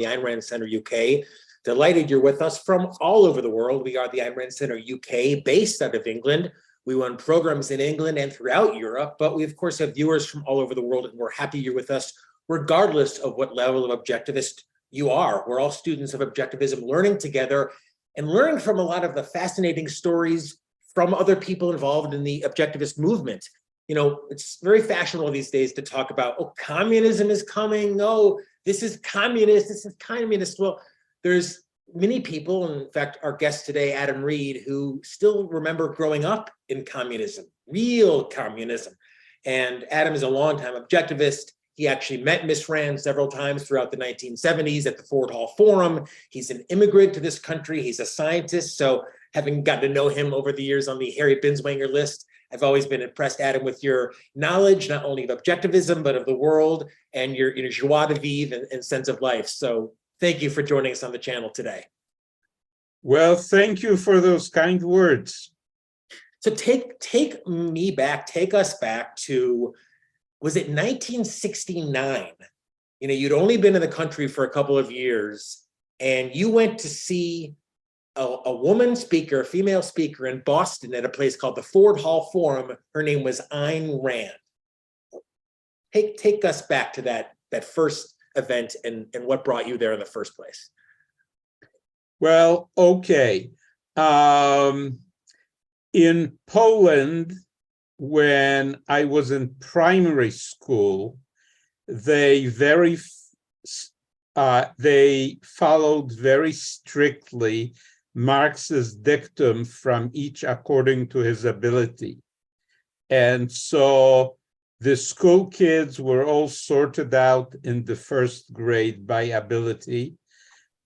the Ayn Rand Center UK. Delighted you're with us from all over the world. We are the Ayn Rand Center UK, based out of England. We run programs in England and throughout Europe, but we of course have viewers from all over the world, and we're happy you're with us regardless of what level of objectivist you are. We're all students of objectivism, learning together and learning from a lot of the fascinating stories from other people involved in the objectivist movement. You know, it's very fashionable these days to talk about, oh, communism is coming. Oh, this is communist. This is communist. Well, there's many people, in fact, our guest today, Adam Reed, who still remember growing up in communism, real communism. And Adam is a longtime objectivist. He actually met Miss Rand several times throughout the 1970s at the Ford Hall Forum. He's an immigrant to this country. He's a scientist. So having gotten to know him over the years on the Harry Binswanger list, I've always been impressed, Adam, with your knowledge, not only of objectivism, but of the world and your joie de vivre and sense of life. So thank you for joining us on the channel today. Well, thank you for those kind words. So take us back to, was it 1969? You know, you'd only been in the country for a couple of years, and you went to see a woman speaker, a female speaker in Boston at a place called the Ford Hall Forum. Her name was Ayn Rand. Take us back to that first event and what brought you there in the first place. Well, okay. In Poland, when I was in primary school, they followed very strictly Marx's dictum from each according to his ability. And so the school kids were all sorted out in the first grade by ability.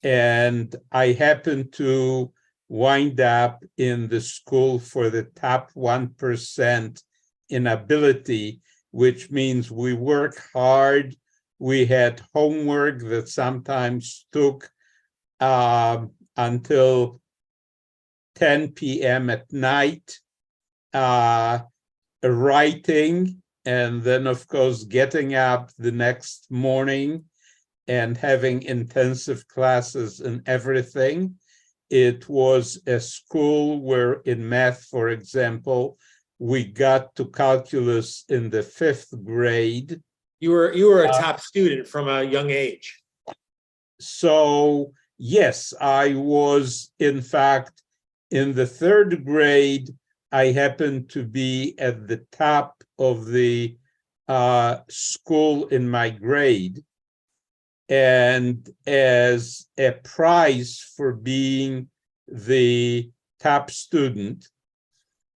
And I happened to wind up in the school for the top 1% in ability, which means we work hard. We had homework that sometimes took until 10 p.m. at night, writing, and then, of course, getting up the next morning and having intensive classes and everything. It was a school where in math, for example, we got to calculus in the 5th grade. You were a top student from a young age. So yes, I was, in fact, in the 3rd grade, I happened to be at the top of the school in my grade. And as a prize for being the top student,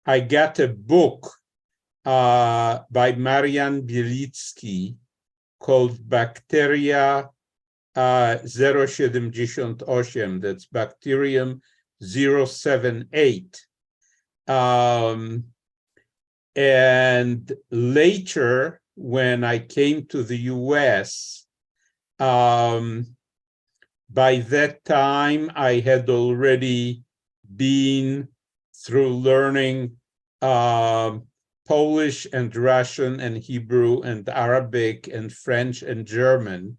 I got a book by Marian Bielicki called Bacteria 078, that's Bacterium 078. And later, when I came to the US, by that time, I had already been through learning Polish and Russian and Hebrew and Arabic and French and German.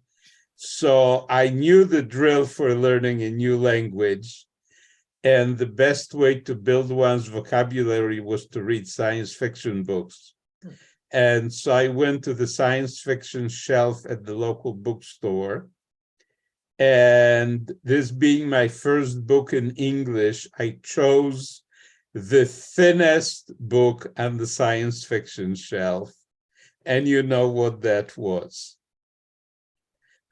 So I knew the drill for learning a new language. And the best way to build one's vocabulary was to read science fiction books. And so I went to the science fiction shelf at the local bookstore. And this being my first book in English, I chose the thinnest book on the science fiction shelf. And you know what that was.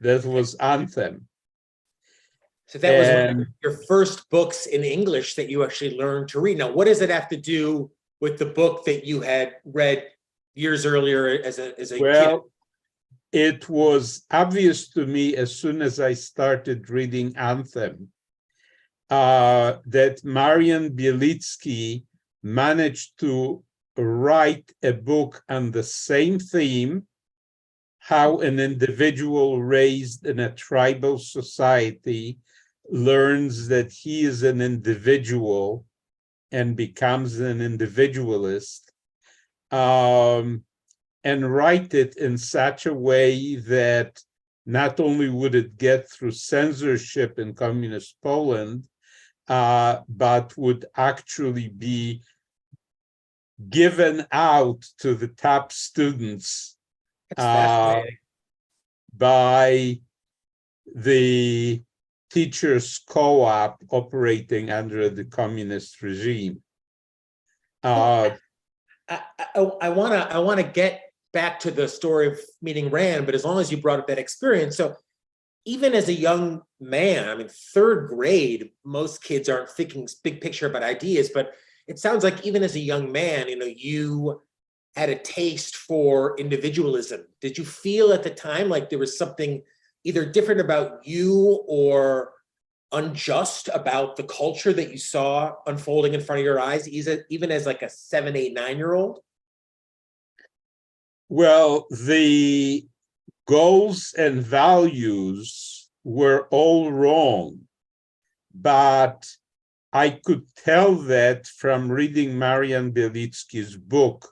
That was Anthem. So that was one of your first books in English that you actually learned to read. Now, what does it have to do with the book that you had read years earlier as a kid? It was obvious to me as soon as I started reading Anthem that Marian Bielicki managed to write a book on the same theme, how an individual raised in a tribal society learns that he is an individual and becomes an individualist, and write it in such a way that not only would it get through censorship in communist Poland, but would actually be given out to the top students That's fascinating. by the teachers' co-op operating under the communist regime. Well, I want to get back to the story of meeting Rand, but as long as you brought up that experience, so even as a young man, I mean, third grade, most kids aren't thinking big picture about ideas, but it sounds like even as a young man, you had a taste for individualism. Did you feel at the time like there was something either different about you or unjust about the culture that you saw unfolding in front of your eyes, even as like a 7, 8, 9-year-old? Well, the goals and values were all wrong, but I could tell that from reading Marian Bielitsky's book,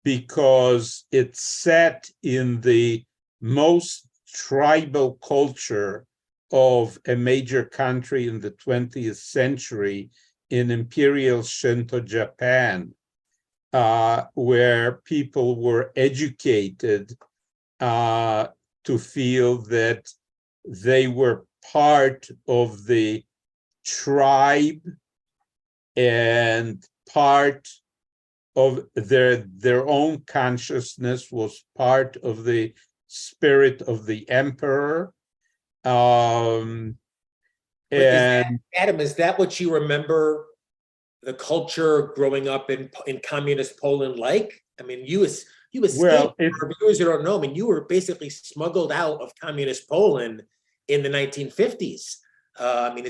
because it's set in the most tribal culture of a major country in the 20th century, in Imperial Shinto Japan, where people were educated to feel that they were part of the tribe and part of their own consciousness was part of the spirit of the emperor. Adam, is that what you remember the culture growing up in communist Poland like? I mean, you escaped, well, for viewers who don't know, I mean, you were basically smuggled out of communist Poland in the 1950s. I mean,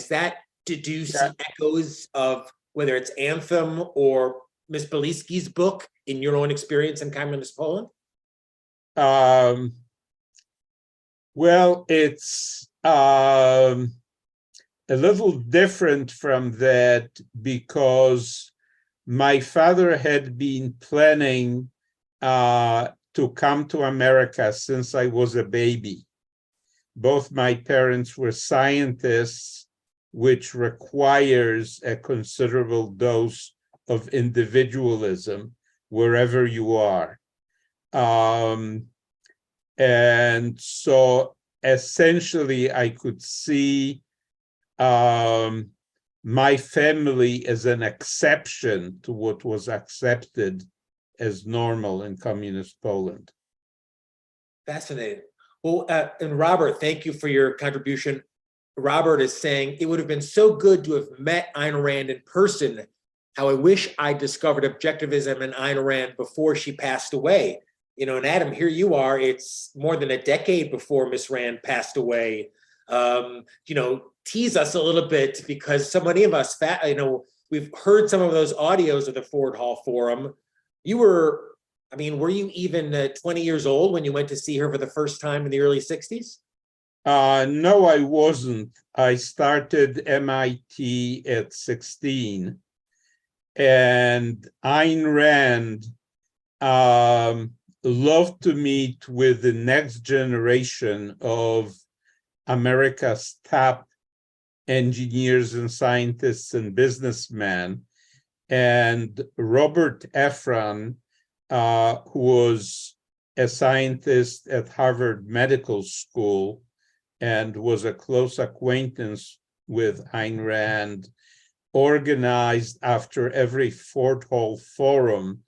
did you see echoes of whether it's Anthem or Ms. Bielitsky's book in your own experience in communist Poland? Well, it's a little different from that because my father had been planning to come to America since I was a baby. Both my parents were scientists, which requires a considerable dose of individualism wherever you are. And so essentially I could see my family as an exception to what was accepted as normal in communist Poland. Fascinating. Well, and Robert, thank you for your contribution. Robert is saying, it would have been so good to have met Ayn Rand in person. How I wish I discovered objectivism and Ayn Rand before she passed away. And Adam, here you are. It's more than a decade before Miss Rand passed away. Tease us a little bit, because so many of us, we've heard some of those audios of the Ford Hall Forum. Were you even 20 years old when you went to see her for the first time in the early 60s? No, I wasn't. I started MIT at 16. And Ayn Rand loved to meet with the next generation of America's top engineers and scientists and businessmen. And Robert Efron, who was a scientist at Harvard Medical School and was a close acquaintance with Ayn Rand, organized after every Ford Hall Forum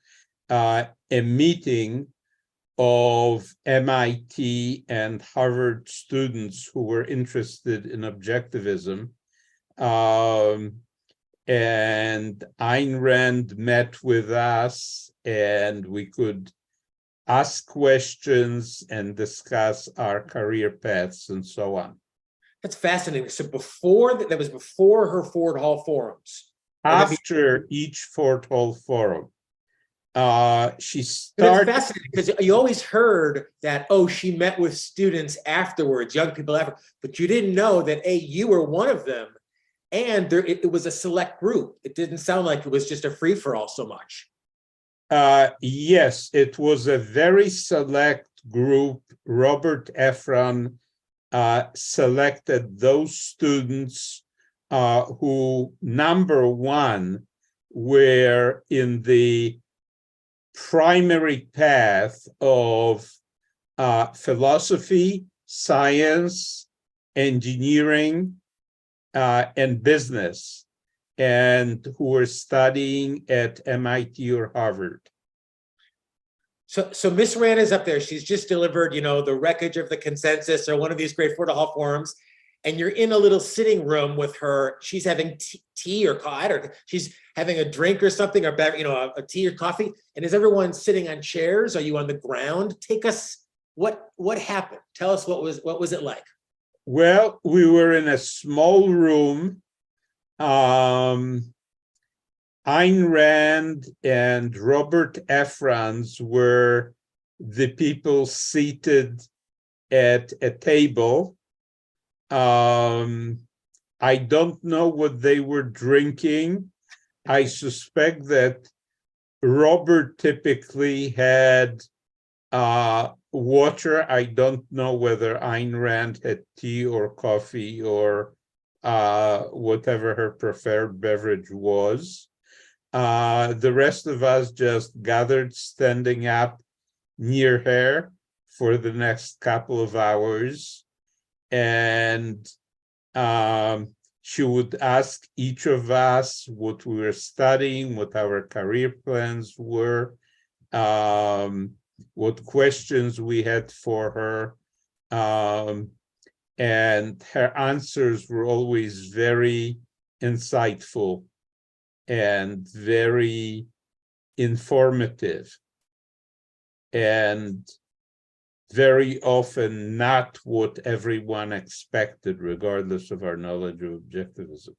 a meeting of MIT and Harvard students who were interested in objectivism. And Ayn Rand met with us, and we could ask questions and discuss our career paths and so on. That's fascinating. So that was before her Ford Hall Forums. After each Ford Hall Forum. She It's started. fascinating because you always heard that, she met with students afterwards, young people after, but you didn't know that you were one of them, and it was a select group. It didn't sound like it was just a free-for-all so much. Yes, it was a very select group, Robert Efron selected those students who, number one, were in the primary path of philosophy, science, engineering, and business, and who were studying at MIT or Harvard. So Miss Rand is up there. She's just delivered, the wreckage of the consensus or one of these great Ford Hall forums, and you're in a little sitting room with her. She's having tea or coffee, or she's having a drink or something, or a tea or coffee. And is everyone sitting on chairs? Are you on the ground? Take us. What happened? Tell us what was it like? Well, we were in a small room. Ayn Rand and Robert Efron were the people seated at a table. I don't know what they were drinking. I suspect that Robert typically had water. I don't know whether Ayn Rand had tea or coffee or whatever her preferred beverage was. The rest of us just gathered standing up near her for the next couple of hours. And she would ask each of us what we were studying, what our career plans were, what questions we had for her. And her answers were always very insightful and very informative, and very often not what everyone expected, regardless of our knowledge of objectivism.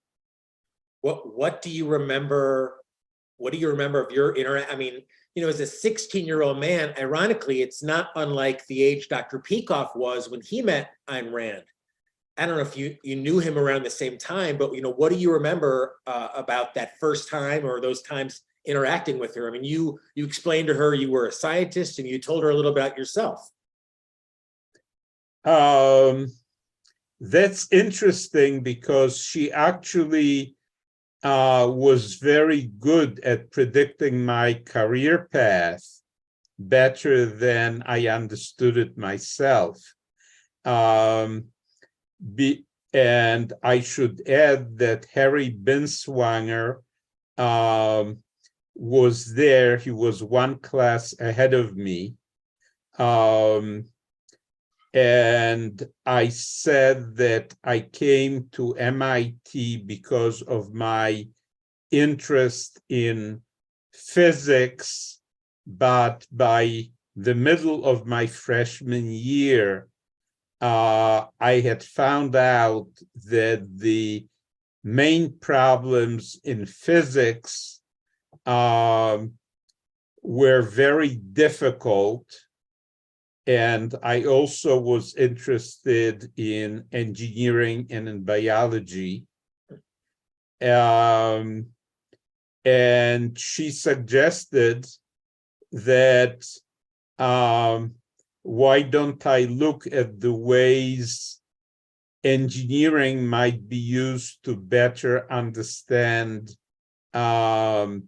What do you remember? What do you remember of your interaction? I mean, as a 16-year-old man, ironically, it's not unlike the age Dr. Peikoff was when he met Ayn Rand. I don't know if you knew him around the same time, but what do you remember about that first time or those times interacting with her? I mean, you explained to her you were a scientist, and you told her a little about yourself. That's interesting because she actually was very good at predicting my career path, better than I understood it myself. And I should add that Harry Binswanger was there. He was one class ahead of me. And I said that I came to MIT because of my interest in physics, but by the middle of my freshman year, I had found out that the main problems in physics were very difficult. And I also was interested in engineering and in biology. And she suggested that why don't I look at the ways engineering might be used to better understand human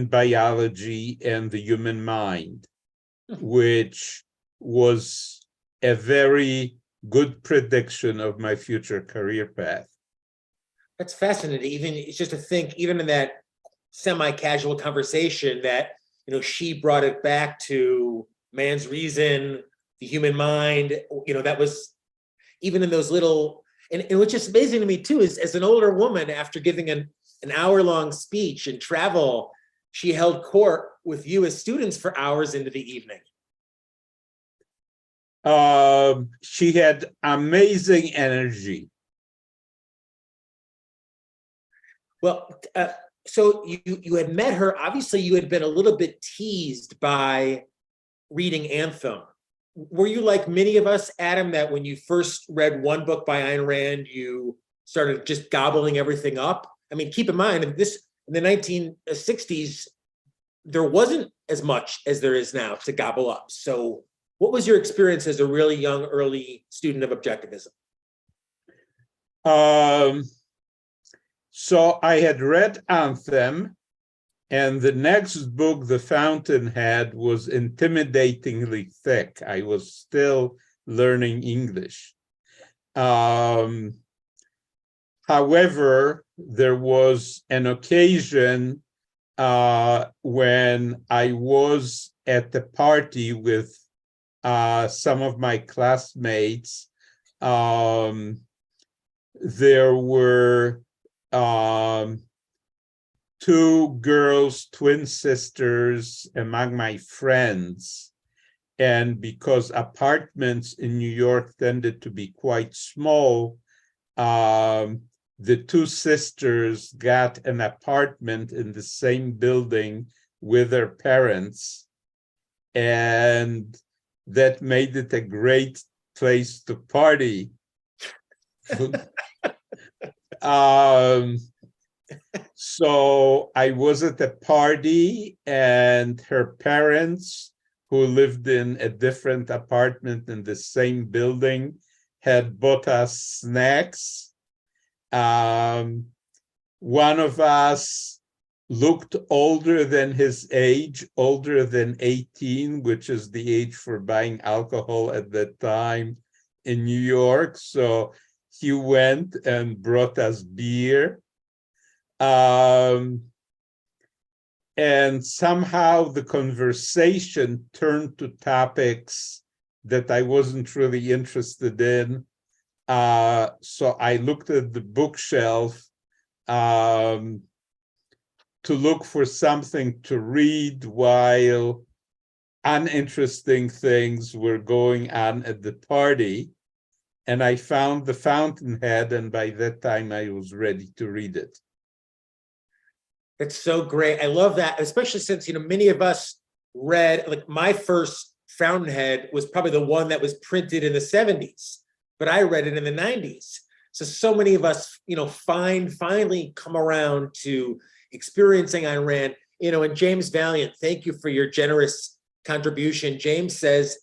biology and the human mind, which was a very good prediction of my future career path. That's fascinating. Even it's just to think, even in that semi-casual conversation, that she brought it back to man's reason, the human mind. That was even in those little. And what's just amazing to me too is, as an older woman, after giving an hour-long speech and travel, she held court with you as students for hours into the evening. She had amazing energy. Well, so you had met her. Obviously, you had been a little bit teased by reading Anthem. Were you like many of us, Adam, that when you first read one book by Ayn Rand, you started just gobbling everything up? I mean, keep in mind, in the 1960s, there wasn't as much as there is now to gobble up. So What was your experience as a really young, early student of objectivism? So I had read Anthem, and the next book, The Fountainhead, was intimidatingly thick. I was still learning English. However, there was an occasion when I was at the party with some of my classmates. There were two girls, twin sisters, among my friends. And because apartments in New York tended to be quite small, the two sisters got an apartment in the same building with their parents. And that made it a great place to party. So I was at a party, and her parents, who lived in a different apartment in the same building, had bought us snacks. One of us looked older than his age, older than 18, which is the age for buying alcohol at that time in New York. So he went and brought us beer. And somehow the conversation turned to topics that I wasn't really interested in. So I looked at the bookshelf to look for something to read while uninteresting things were going on at the party. And I found The Fountainhead, and by that time I was ready to read it. That's so great. I love that, especially since, many of us read, like my first Fountainhead was probably the one that was printed in the 70s, but I read it in the 90s. So many of us, finally come around to experiencing Ayn Rand, and James Valiant, thank you for your generous contribution. James says,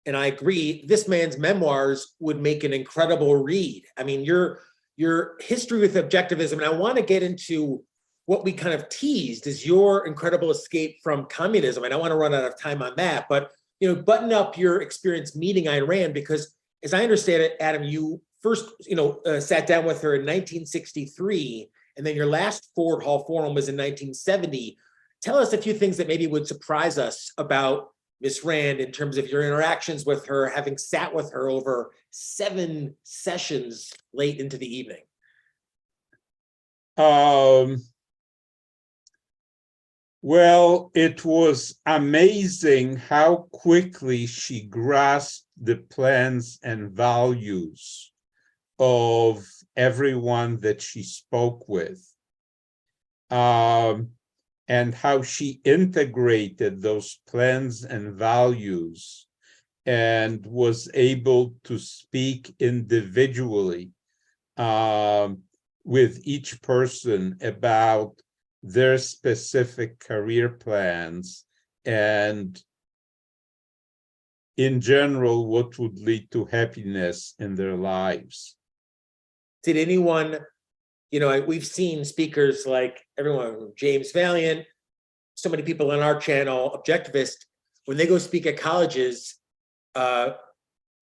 and I agree, this man's memoirs would make an incredible read. I mean, your history with objectivism, and I want to get into what we kind of teased is your incredible escape from communism. I don't want to run out of time on that, but button up your experience meeting Ayn Rand, because as I understand it, Adam, you first sat down with her in 1963, and then your last Ford Hall Forum was in 1970. Tell us a few things that maybe would surprise us about Miss Rand in terms of your interactions with her, having sat with her over 7 sessions late into the evening. Well, it was amazing how quickly she grasped the plans and values of everyone that she spoke with, and how she integrated those plans and values and was able to speak individually with each person about their specific career plans and in general what would lead to happiness in their lives. Did anyone, we've seen speakers like everyone, James Valiant, so many people on our channel, objectivist, when they go speak at colleges,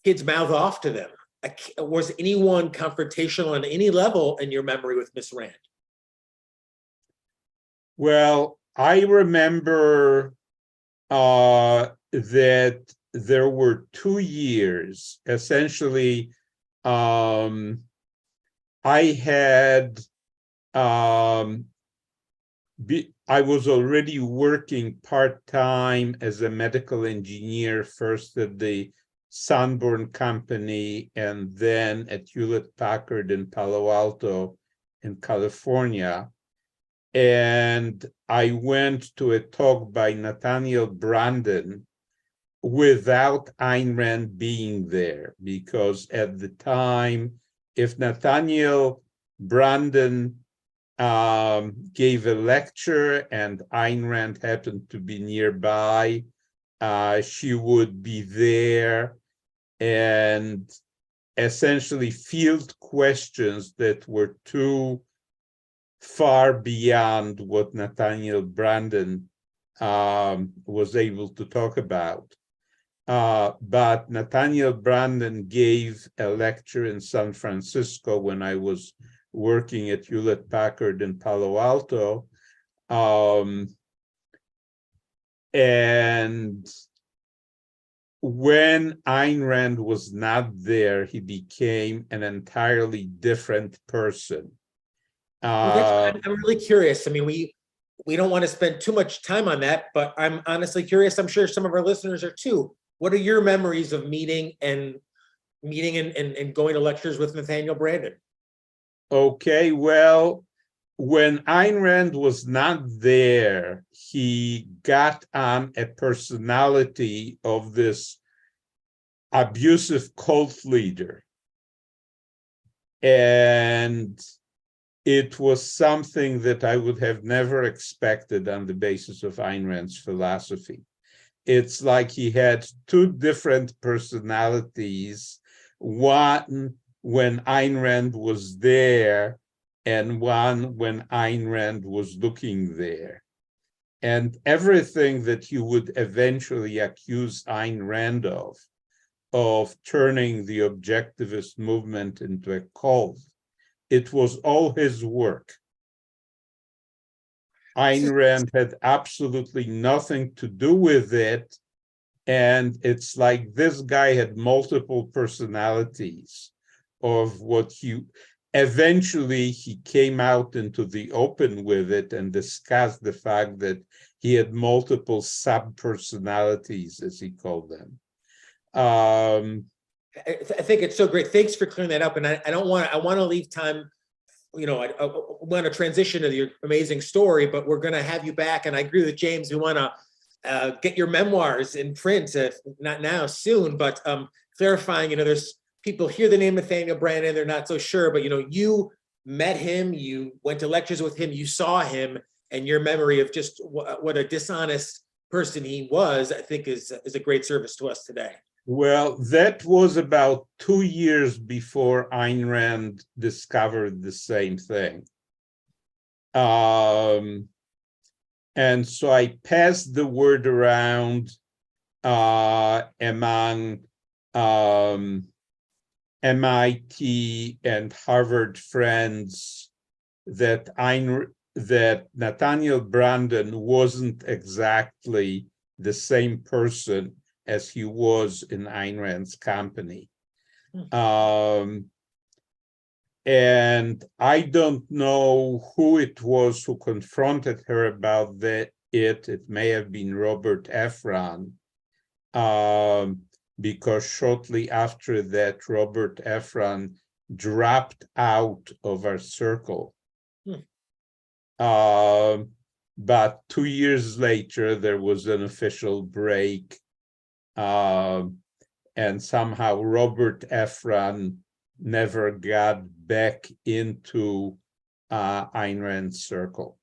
kids mouth off to them. Was anyone confrontational on any level in your memory with Miss Rand? Well, I remember that there were 2 years, essentially. I was already working part-time as a medical engineer, first at the Sanborn Company and then at Hewlett-Packard in Palo Alto in California. And I went to a talk by Nathaniel Branden without Ayn Rand being there, because at the time, if Nathaniel Branden gave a lecture and Ayn Rand happened to be nearby, she would be there and essentially field questions that were too far beyond what Nathaniel Branden was able to talk about. But Nathaniel Branden gave a lecture in San Francisco when I was working at Hewlett-Packard in Palo Alto. And when Ayn Rand was not there, he became an entirely different person. Well, I'm really curious. I mean, we don't want to spend too much time on that, but I'm honestly curious. I'm sure some of our listeners are too. What are your memories of meeting and going to lectures with Nathaniel Branden? Okay, well, when Ayn Rand was not there, he got on a personality of this abusive cult leader. And it was something that I would have never expected on the basis of Ayn Rand's philosophy. It's like he had two different personalities, one when Ayn Rand was there and one when Ayn Rand was looking there. And everything that you would eventually accuse Ayn Rand of turning the objectivist movement into a cult, it was all his work. Ayn Rand had absolutely nothing to do with it. And it's like this guy had multiple personalities of what eventually he came out into the open with it and discussed the fact that he had multiple sub-personalities, as he called them. I think it's so great. Thanks for clearing that up. And I want to leave time. I want to transition to your amazing story, but we're going to have you back. And I agree with James. We want to get your memoirs in print, not now, soon, but clarifying, there's people hear the name Nathaniel Branden, they're not so sure, but you met him, you went to lectures with him, you saw him, and your memory of just what a dishonest person he was, I think is a great service to us today. Well, that was about 2 years before Ayn Rand discovered the same thing. And so I passed the word around among MIT and Harvard friends that Nathaniel Branden wasn't exactly the same person as he was in Ayn Rand's company. And I don't know who it was who confronted her about that. It may have been Robert Efron, because shortly after that, Robert Efron dropped out of our circle. But 2 years later, there was an official break. And somehow Robert Efron never got back into Ayn Rand's circle.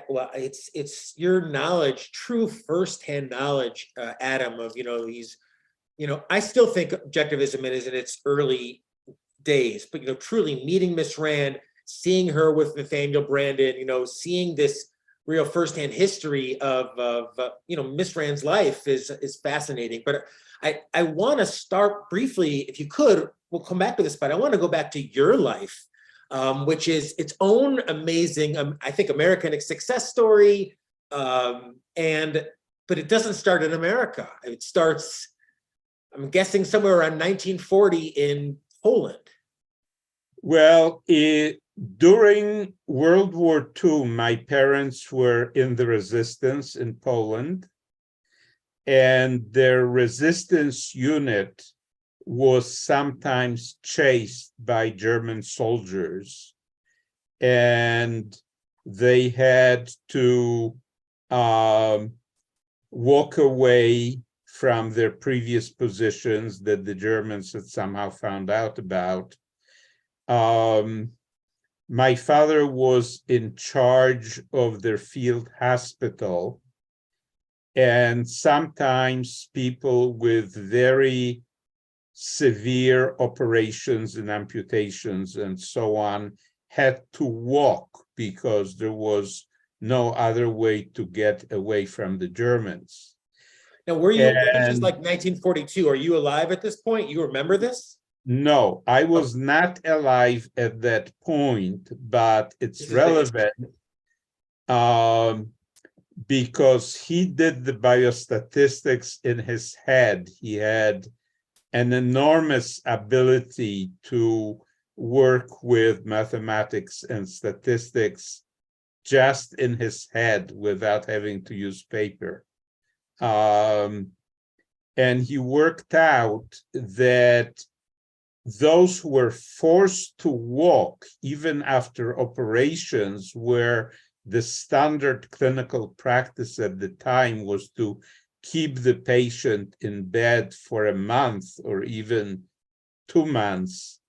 Well, it's your knowledge, true firsthand knowledge, Adam, of these. I still think objectivism is in its early days, but truly meeting Miss Rand, seeing her with Nathaniel Branden, seeing this real firsthand history of Miss Rand's life is fascinating. But I want to start briefly, if you could, we'll come back to this, but I want to go back to your life, which is its own amazing, I think, American success story. But it doesn't start in America. It starts, I'm guessing, somewhere around 1940 in Poland. Well, during World War II, my parents were in the resistance in Poland, and their resistance unit was sometimes chased by German soldiers, and they had to walk away from their previous positions that the Germans had somehow found out about. My father was in charge of their field hospital, And sometimes people with very severe operations and amputations and so on had to walk because there was no other way to get away from the Germans. Now, were you, this is And like 1942. Are you alive at this point? You remember this? no, I was not alive at that point, but it's This is the history. relevant because he did the biostatistics in his head. He had an enormous ability to work with mathematics and statistics just in his head without having to use paper. And he worked out that those who were forced to walk, even after operations, where the standard clinical practice at the time was to keep the patient in bed for a month or even 2 months,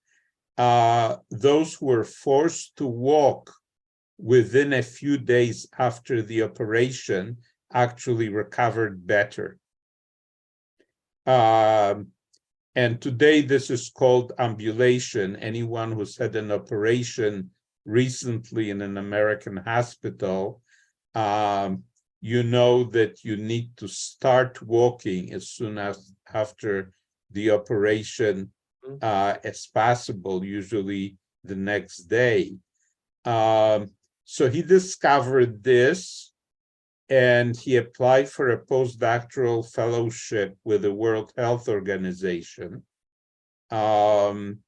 those who were forced to walk within a few days after the operation actually recovered better. And today this is called ambulation. Anyone who's had an operation recently in an American hospital, you know that you need to start walking as soon as after the operation as possible, usually the next day. So he discovered this, and he applied for a postdoctoral fellowship with the World Health Organization. And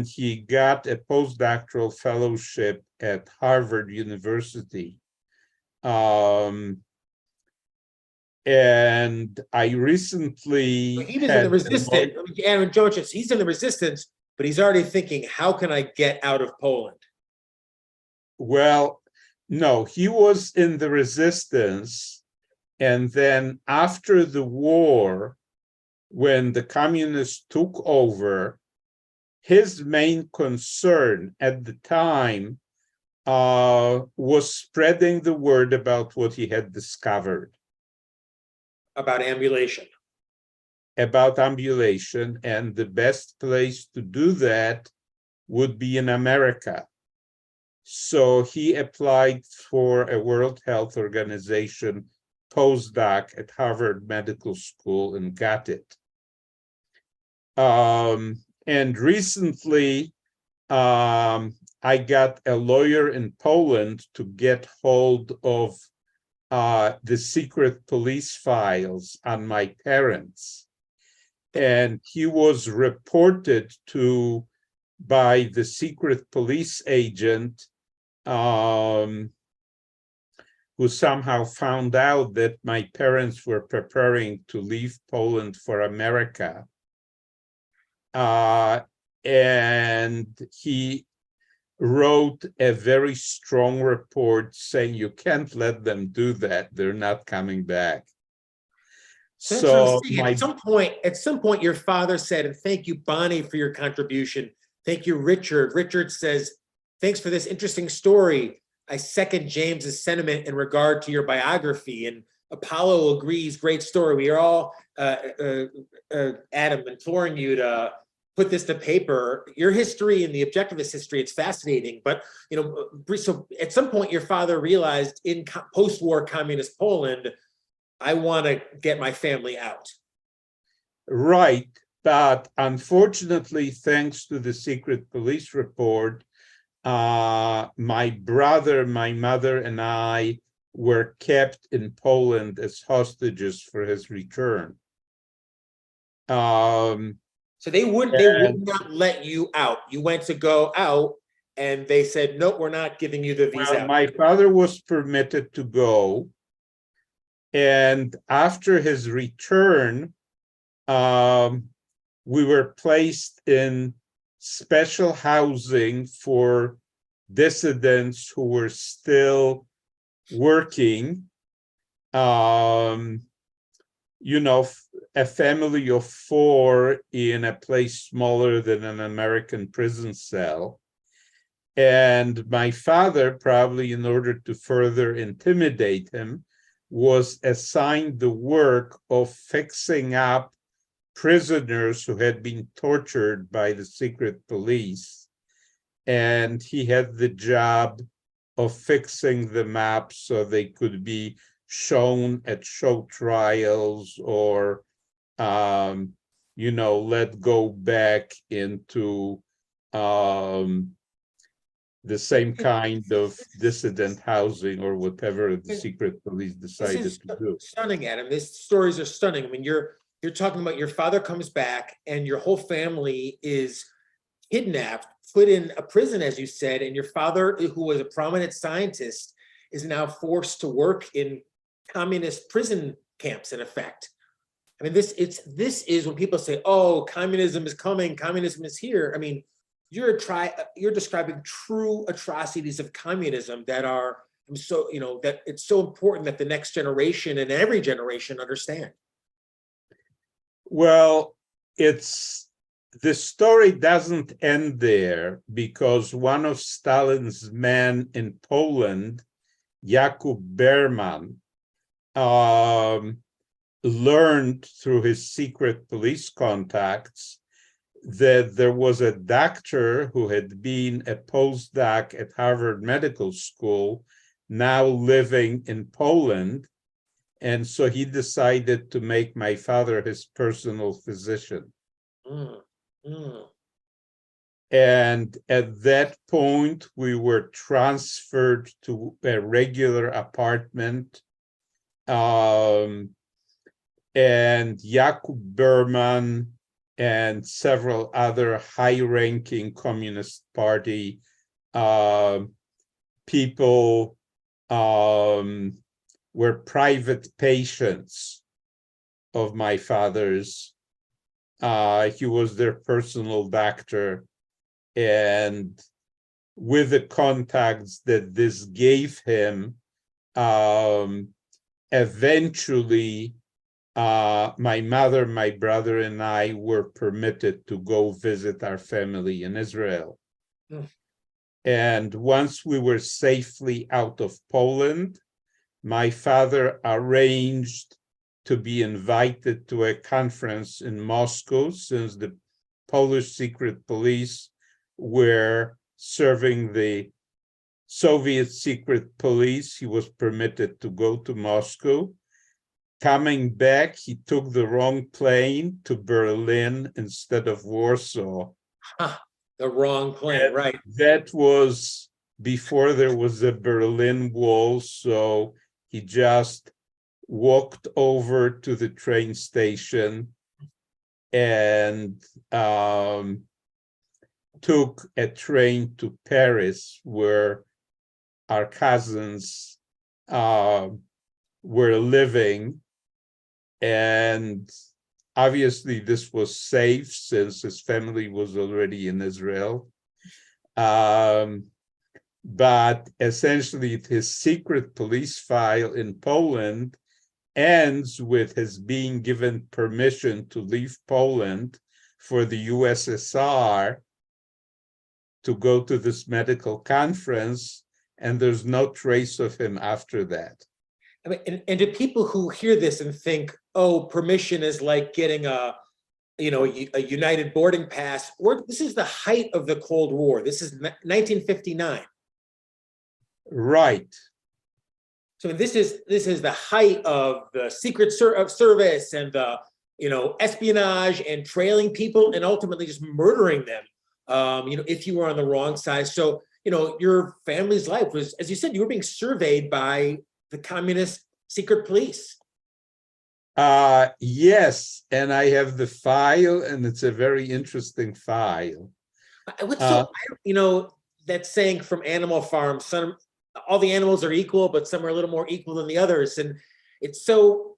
he got a postdoctoral fellowship at Harvard University. And I recently He was in the resistance. Aaron Jones, he's in the resistance, but he's already thinking, how can I get out of Poland? Well, no, he was in the resistance. And then after the war, when the communists took over, his main concern at the time was spreading the word about what he had discovered. About ambulation. About ambulation, and the best place to do that would be in America. So he applied for a World Health Organization postdoc at Harvard Medical School and got it. And recently, I got a lawyer in Poland to get hold of the secret police files on my parents. And he was reported to by the secret police agent who somehow found out that my parents were preparing to leave Poland for America. And he wrote a very strong report saying you can't let them do that. They're not coming back. So at some point, your father said, and thank you, Bonnie, for your contribution. Thank you, Richard. Richard says, thanks for this interesting story. I second James's sentiment in regard to your biography, and Apollo agrees. Great story. We are all, Adam, imploring you to put this to paper. Your history and the objectivist history, it's fascinating. But, you know, so at some point, your father realized in post-war communist Poland, I want to get my family out. Right. But unfortunately, thanks to the secret police report, my brother, my mother, and I were kept in Poland as hostages for his return. So they would not let you out. You went to go out, and they said, nope, we're not giving you the visa. Well, my father was permitted to go. And after his return, we were placed in special housing for dissidents who were still working. You know, a family of 4 in a place smaller than an American prison cell. And my father, probably in order to further intimidate him, was assigned the work of fixing up prisoners who had been tortured by the secret police. And he had the job of fixing them up so they could be shown at show trials or, let go back into the same kind of dissident housing or whatever the secret police decided to do. Stunning, Adam. These stories are stunning. I mean, you're talking about your father comes back and your whole family is kidnapped, put in a prison, as you said, and your father, who was a prominent scientist, is now forced to work in communist prison camps, in effect. I mean, this is when people say, "Oh, communism is coming, communism is here." I mean, you're describing true atrocities of communism that are so, that it's so important that the next generation and every generation understand. Well, the story doesn't end there, because one of Stalin's men in Poland, Jakub Berman, learned through his secret police contacts that there was a doctor who had been a postdoc at Harvard Medical School, now living in Poland. And so he decided to make my father his personal physician. And at that point, we were transferred to a regular apartment. And Jakub Berman and several other high-ranking Communist Party people were private patients of my father's. He was their personal doctor, and with the contacts that this gave him, eventually my mother, my brother, and I were permitted to go visit our family in Israel. And once we were safely out of Poland, my father arranged to be invited to a conference in Moscow, since the Polish secret police were serving the Soviet secret police. He was permitted to go to Moscow. Coming back, he took the wrong plane to Berlin instead of Warsaw. The wrong plane, right. That was before there was a Berlin Wall, so he just walked over to the train station and took a train to Paris, where our cousins were living. And obviously this was safe since his family was already in Israel. But essentially his secret police file in Poland ends with his being given permission to leave Poland for the USSR to go to this medical conference, and there's no trace of him after that. I mean, and to people who hear this and think, "Oh, permission is like getting a United boarding pass," this is the height of the Cold War. This is 1959. Right. So this is the height of the Secret Service and the espionage and trailing people and ultimately just murdering them. If you were on the wrong side. So your family's life was, as you said, you were being surveyed by the communist secret police. Yes, and I have the file, and it's a very interesting file. That saying from Animal Farm, all the animals are equal, but some are a little more equal than the others. And it's so,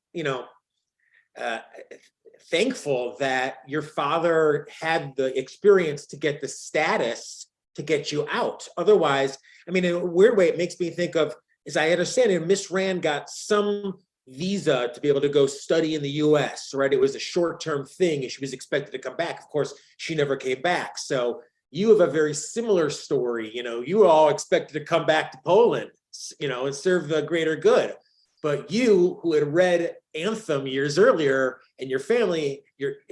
thankful that your father had the experience to get the status to get you out. Otherwise, I mean, in a weird way, it makes me think of, as I understand it, Miss Rand got some visa to be able to go study in the US, right? It was a short-term thing and she was expected to come back. Of course, she never came back. So you have a very similar story. You were all expected to come back to Poland, and serve the greater good. but you, who had read Anthem years earlier, and your family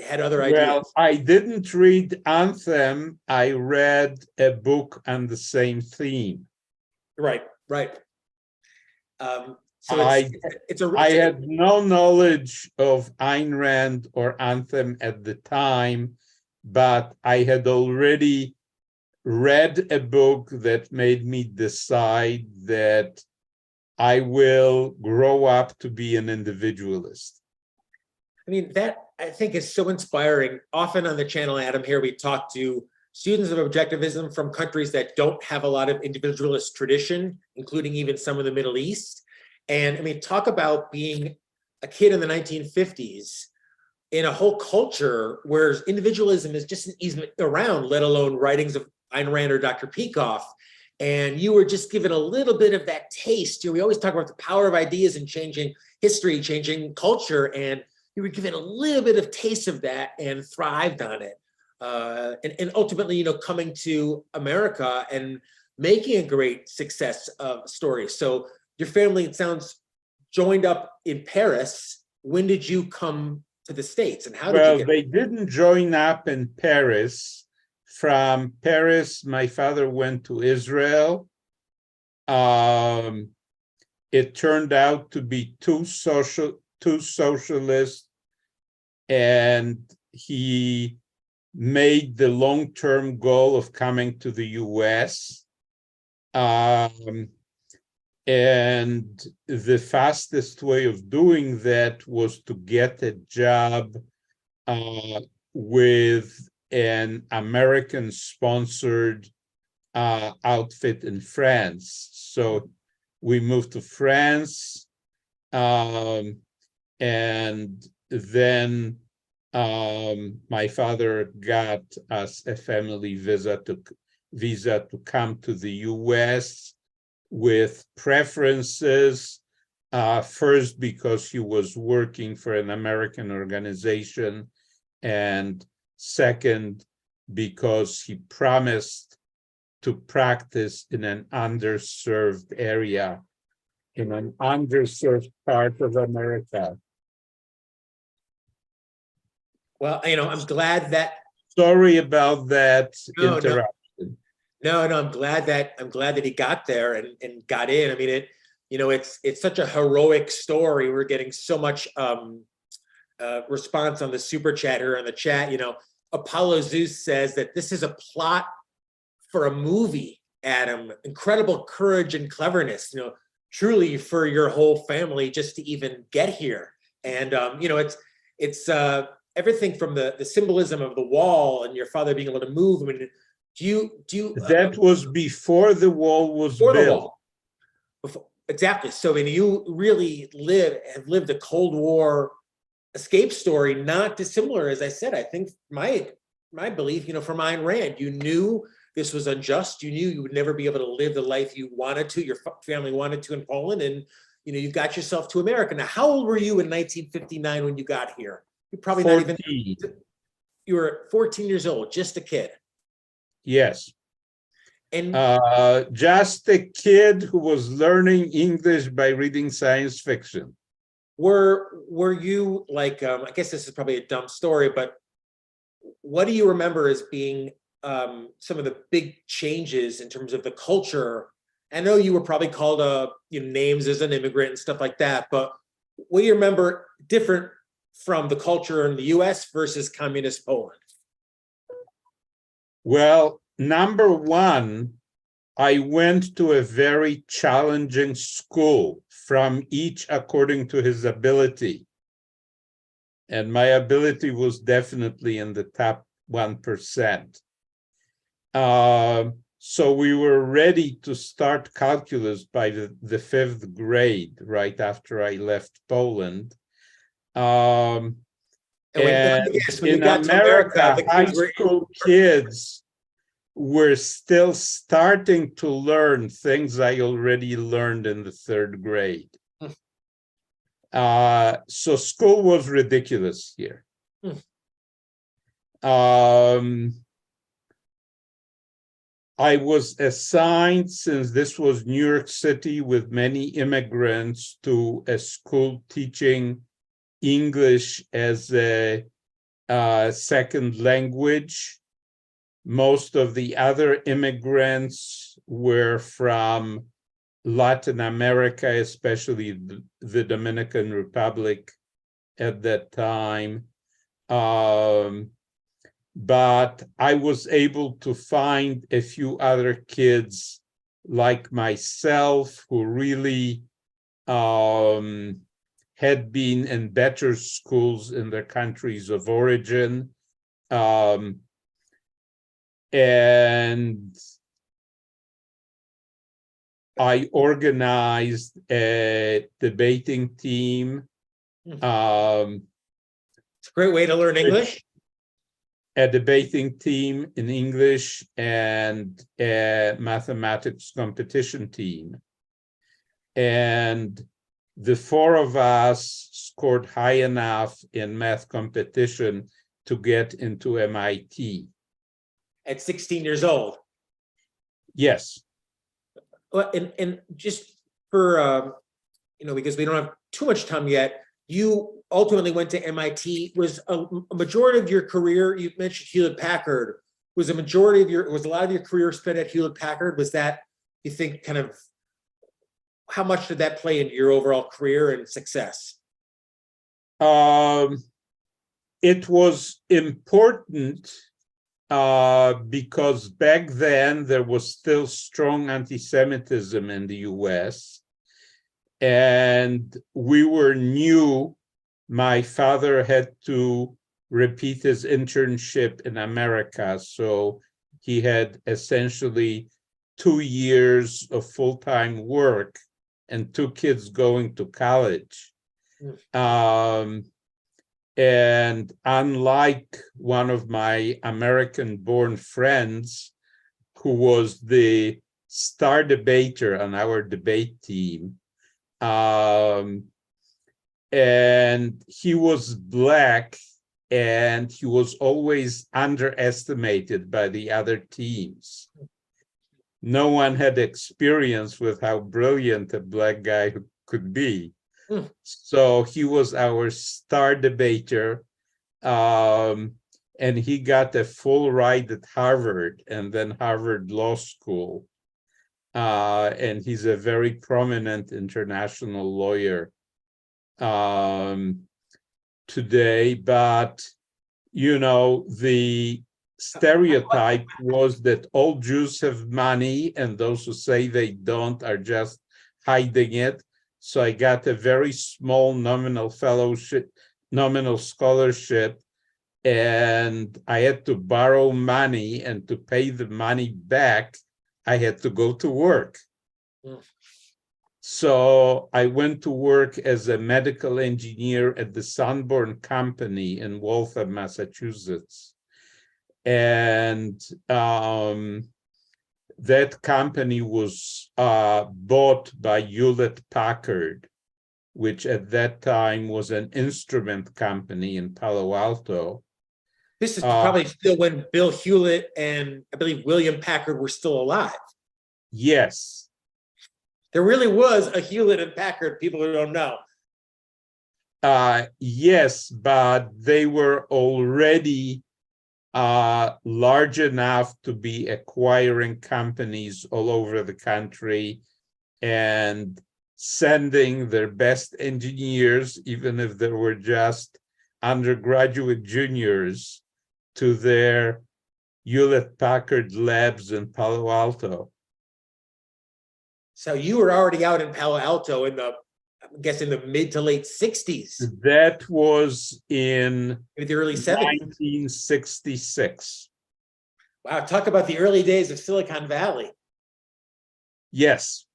had other Well, ideas. I didn't read Anthem. I read a book on the same theme. Right, right. So I it's a I had no knowledge of Ayn Rand or Anthem at the time, but I had already read a book that made me decide that I will grow up to be an individualist. I mean, that I think is so inspiring. Often on the channel, Adam, here we talk to students of objectivism from countries that don't have a lot of individualist tradition, including even some of the Middle East. And I mean, talk about being a kid in the 1950s in a whole culture where individualism is just isn't around, let alone writings of Ayn Rand or Dr. Peikoff. And you were just given a little bit of that taste. You know, we always talk about the power of ideas and changing history, changing culture, and you were given a little bit of taste of that and thrived on it. And ultimately, you know, coming to America and making a great success story. So your family, it sounds, joined up in Paris. When did you come to the States, and how did you get? Well, they didn't join up in Paris. From Paris, my father went to Israel. It turned out to be too socialist, and he made the long-term goal of coming to the US. And the fastest way of doing that was to get a job with an American-sponsored outfit in France. So we moved to France, and then my father got us a family visa to come to the US with preferences. First, because he was working for an American organization, and second, because he promised to practice in an underserved area, in an underserved part of America. Well, you know, I'm glad that. Sorry about that interruption. No, I'm glad that he got there and got in. I mean, it's such a heroic story. We're getting so much response on the super chat or on the chat. You know, Apollo Zeus says that this is a plot for a movie, Adam. Incredible courage and cleverness, you know, truly for your whole family just to even get here. And you know, it's everything from the symbolism of the wall and your father being able to move. I mean, do you that was before the wall was built. The wall. Exactly. So I mean, you really have lived a Cold War escape story, not dissimilar, as I said. I think my belief, you know, from Ayn Rand, you knew this was unjust. You knew you would never be able to live the life you wanted to, your family wanted to in Poland, and you know, you got yourself to America. Now, how old were you in 1959 when you got here? You're probably 14. Not even. You were 14 years old, just a kid. Yes. And just a kid who was learning English by reading science fiction. Were you like, I guess this is probably a dumb story, but what do you remember as being some of the big changes in terms of the culture? I know you were probably called you know, names as an immigrant and stuff like that, but what do you remember different from the culture in the US versus communist Poland? Well, number one, I went to a very challenging school, from each according to his ability. And my ability was definitely in the top 1%. So we were ready to start calculus by the fifth grade, right after I left Poland. And in America, high school kids were still starting to learn things I already learned in the third grade. So school was ridiculous here. I was assigned, since this was New York City with many immigrants, to a school teaching English as a second language. Most of the other immigrants were from Latin America, especially the Dominican Republic at that time. But I was able to find a few other kids like myself who really had been in better schools in their countries of origin. And I organized a debating team. It's a great way to learn English. A debating team in English and a mathematics competition team. And the four of us scored high enough in math competition to get into MIT. At 16 years old. Yes. Well, and just for, because we don't have too much time yet, you ultimately went to MIT. Was a majority of your career, you mentioned Hewlett Packard, was a lot of your career spent at Hewlett Packard? Was that, you think, kind of, how much did that play into your overall career and success? It was important because back then there was still strong anti-Semitism in the US, and we were new. My father had to repeat his internship in America, so he had essentially 2 years of full-time work and 2 kids going to college. And unlike one of my American-born friends, who was the star debater on our debate team, and he was Black, and he was always underestimated by the other teams. No one had experience with how brilliant a Black guy could be. So he was our star debater, and he got a full ride at Harvard and then Harvard Law School. And he's a very prominent international lawyer today. But, the stereotype was that all Jews have money and those who say they don't are just hiding it. So I got a very small nominal scholarship, and I had to borrow money, and to pay the money back, I had to go to work. So I went to work as a medical engineer at the Sanborn Company in Waltham, Massachusetts. And that company was bought by Hewlett Packard, which at that time was an instrument company in Palo Alto. This is probably still when Bill Hewlett and I believe William Packard were still alive. Yes. There really was a Hewlett and Packard, people who don't know. Yes, but they were already large enough to be acquiring companies all over the country and sending their best engineers, even if they were just undergraduate juniors, to their Hewlett Packard labs in Palo Alto. So you were already out in Palo Alto in the mid to late 60s. That was in the early 70s. 1966. Wow, talk about the early days of Silicon Valley. Yes.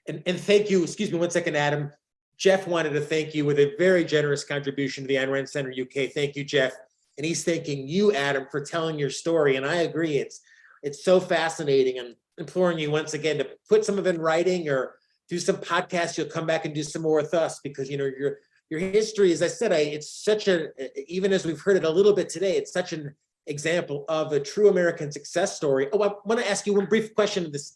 And thank you, excuse me one second, Adam. Jeff wanted to thank you with a very generous contribution to the Ayn Rand Center UK. Thank you, Jeff. And he's thanking you, Adam, for telling your story. And I agree, it's so fascinating, and imploring you once again to put some of it in writing or do some podcasts. You'll come back and do some more with us, because your history, as I said, it's such a, even as we've heard it a little bit today, it's such an example of a true American success story. Oh, I want to ask you one brief question of this.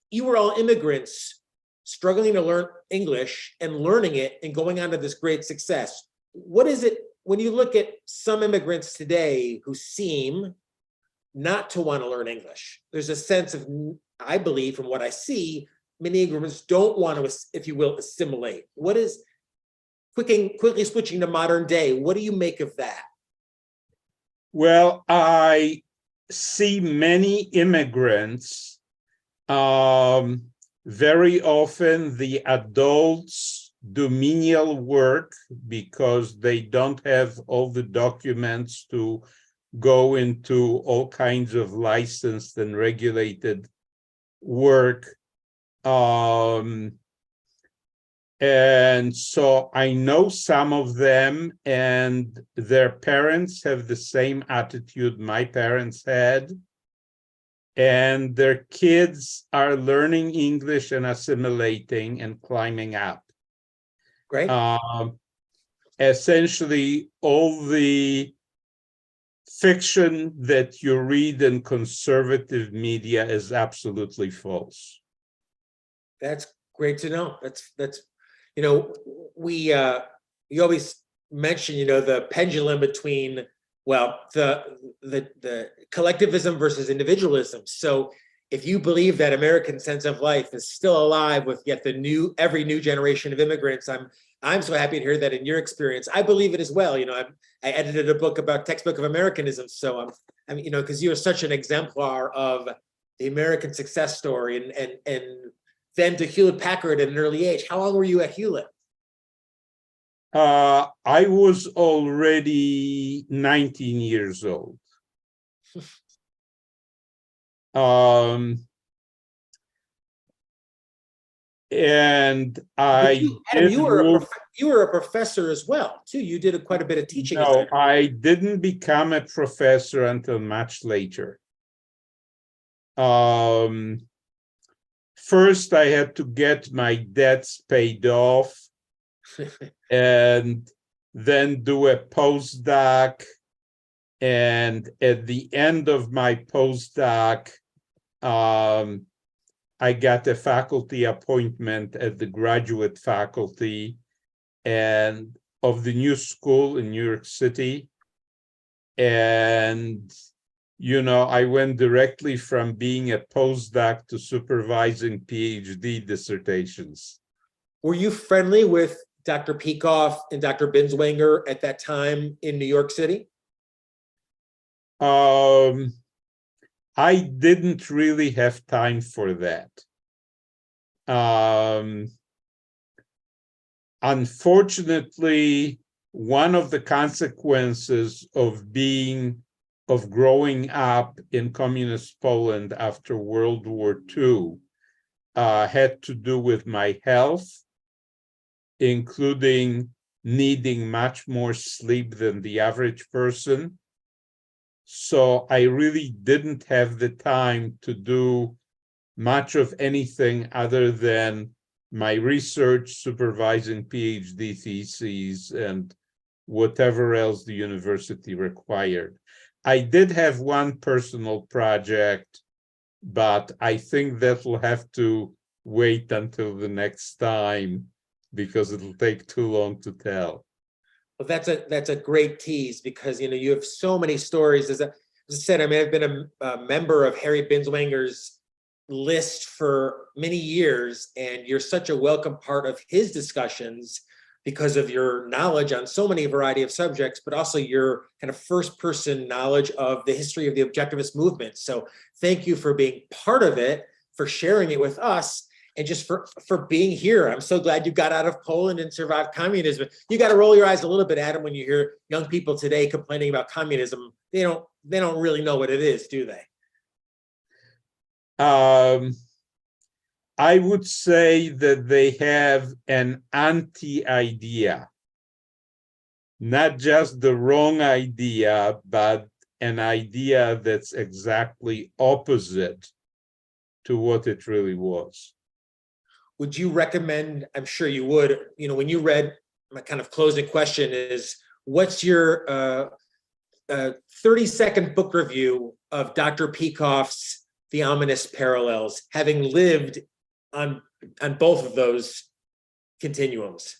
You were all immigrants struggling to learn English and learning it and going on to this great success. What is it when you look at some immigrants today who seem not to want to learn English? There's a sense of, I believe from what I see, many immigrants don't want to, if you will, assimilate. What is, quickly switching to modern day, what do you make of that? Well, I see many immigrants, very often the adults do menial work because they don't have all the documents to go into all kinds of licensed and regulated work. And so I know some of them, and their parents have the same attitude my parents had. And their kids are learning English and assimilating and climbing up. Great. Essentially, all the fiction that you read in conservative media is absolutely false. That's great to know. That's you know, you always mention, you know, the pendulum between, well, the collectivism versus individualism. So if you believe that American sense of life is still alive with yet every new generation of immigrants, I'm so happy to hear that in your experience. I believe it as well. You know, I edited a book about textbook of Americanism. So I mean, you know, because you're such an exemplar of the American success story, and then to Hewlett Packard at an early age. How long were you at Hewlett? I was already 19 years old. And Adam, you were a professor as well, too. You did quite a bit of teaching. No, I didn't become a professor until much later. First, I had to get my debts paid off and then do a postdoc. And at the end of my postdoc, I got a faculty appointment at the graduate faculty and of the new school in New York City. And you know, I went directly from being a postdoc to supervising PhD dissertations. Were you friendly with Dr. Peikoff and Dr. Binswanger at that time in New York City? I didn't really have time for that. Unfortunately, one of the consequences of growing up in communist Poland after World War II had to do with my health, including needing much more sleep than the average person. So I really didn't have the time to do much of anything other than my research, supervising PhD theses, and whatever else the university required. I did have one personal project, but I think that will have to wait until the next time because it'll take too long to tell. Well, that's a great tease, because you know you have so many stories. As I said, I mean, I've been a member of Harry Binswanger's list for many years, and you're such a welcome part of his discussions because of your knowledge on so many variety of subjects, but also your kind of first-person knowledge of the history of the objectivist movement. So thank you for being part of it, for sharing it with us, and just for being here. I'm so glad you got out of Poland and survived communism. You got to roll your eyes a little bit, Adam, when you hear young people today complaining about communism. They don't really know what it is, do they? I would say that they have an anti-idea, not just the wrong idea, but an idea that's exactly opposite to what it really was. Would you recommend, I'm sure you would, you know, when you read, my kind of closing question is, what's your 30-second book review of Dr. Peikoff's The Ominous Parallels, having lived on both of those continuums?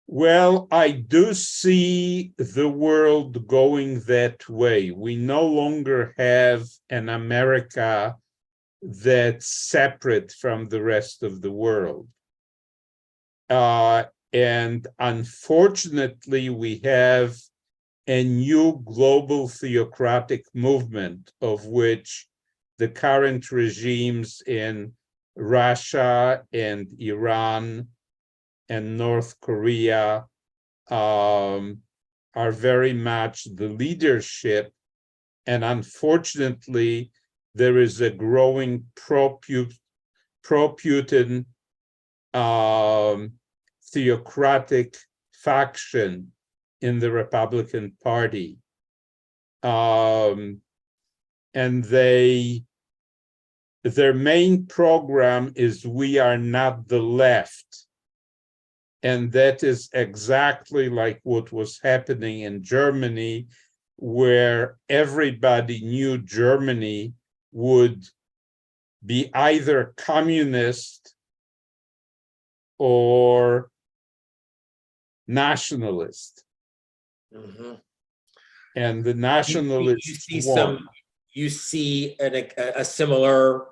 Well, I do see the world going that way. We no longer have an America that's separate from the rest of the world. And unfortunately, we have a new global theocratic movement, of which the current regimes in Russia and Iran and North Korea are very much the leadership. And unfortunately, there is a growing pro-Putin theocratic faction in the Republican Party. And their main program is "We are not the left." And that is exactly like what was happening in Germany, where everybody knew Germany would be either communist or nationalist. Mm-hmm. And the nationalists won. You see a similar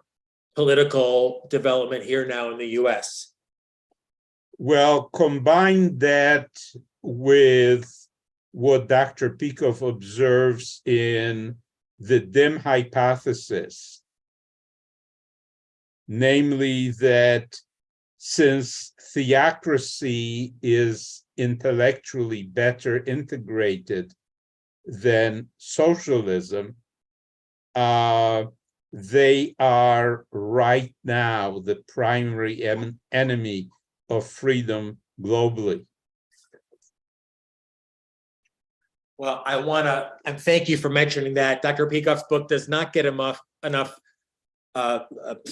political development here now in the US. Well, combine that with what Dr. Peikoff observes in the dim hypothesis, namely that since theocracy is intellectually better integrated than socialism, they are right now the primary enemy of freedom globally. Well, I want to thank you for mentioning that. Dr. Peikoff's book does not get enough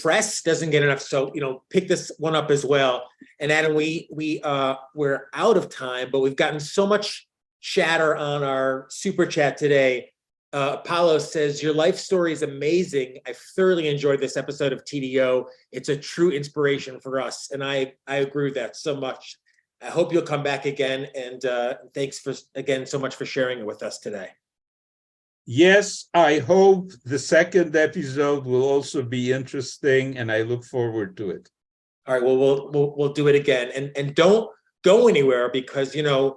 press, doesn't get enough. So, pick this one up as well. And Adam, we're out of time, but we've gotten so much chatter on our super chat today. Apollo says, your life story is amazing. I thoroughly enjoyed this episode of TDO. It's a true inspiration for us. And I agree with that so much. I hope you'll come back again. And thanks again so much for sharing it with us today. Yes, I hope the second episode will also be interesting, and I look forward to it. All right, well, we'll do it again. And don't go anywhere because, Adam,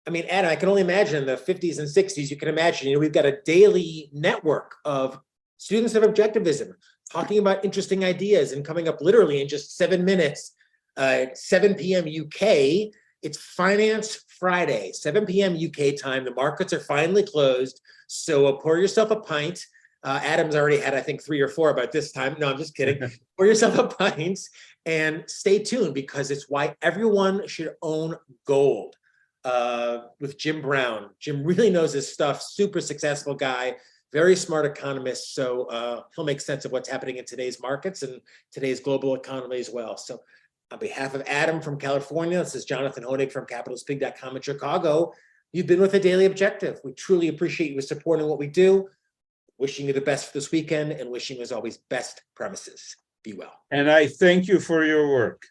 I can only imagine in the 50s and 60s, you can imagine, we've got a daily network of students of objectivism talking about interesting ideas and coming up literally in just 7 minutes, 7 p.m. UK. It's Finance Friday, 7 p.m. UK time. The markets are finally closed. So pour yourself a pint. Adam's already had, I think, 3 or 4 about this time. No, I'm just kidding. Pour yourself a pint and stay tuned because it's why everyone should own gold. With Jim Brown. Jim really knows his stuff, super successful guy, very smart economist. So he'll make sense of what's happening in today's markets and today's global economy as well. So on behalf of Adam from California, this is Jonathan Hoenig from CapitalSpeak.com in Chicago. You've been with The Daily Objective. We truly appreciate you supporting what we do. Wishing you the best for this weekend and wishing you, as always, best premises. Be well. And I thank you for your work.